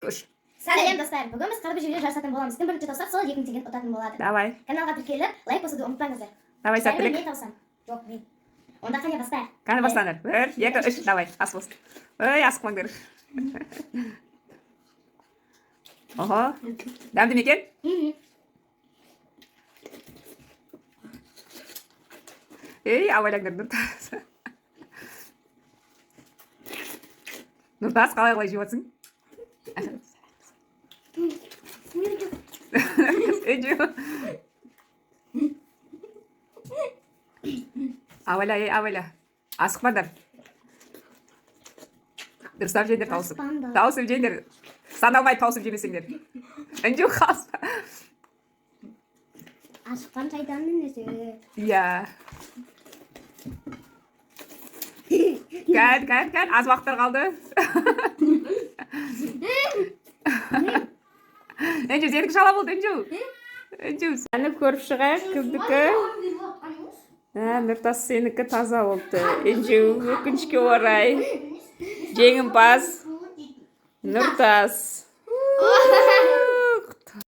Үш. Сәлем достар, бүгін біз қарбыз жіберіп жарысатын боламыз. Кім бірінші тауса, сол 2000 теңгені ұтатын болады. Давай. Каналға тіркеліп, лайк басуды ұмытпаңыздар. Давай, сәттілік. Мен таусам. Жоқ, мен. Онда қане бастайық. Қане бастаңдар. 1, 2, 3, давай, ас болсын. Ой, асықпаңдар. Ого, дәмді ме екен? Ей, абайлаңдар, Нұртас. Нұртас, қалай жеп отырсың? Інжу. Абайла. Асықпаңдар. Дұрыстап жеңдер, тауысып. Тауысып жеңдер. Саналмай тауысып жемесеңдер. Інжу қалыспа. Ашыққан шайтанның өзі. Иә. Кән, аз уақыттар қалды. Інжу, сенікі шала болды, Інжу. Сәні көріп шығайық, кіздікі. Нұртас сенікі таза болды. Інжу, өкінішке орай. Жеңімпаз. Нұртас.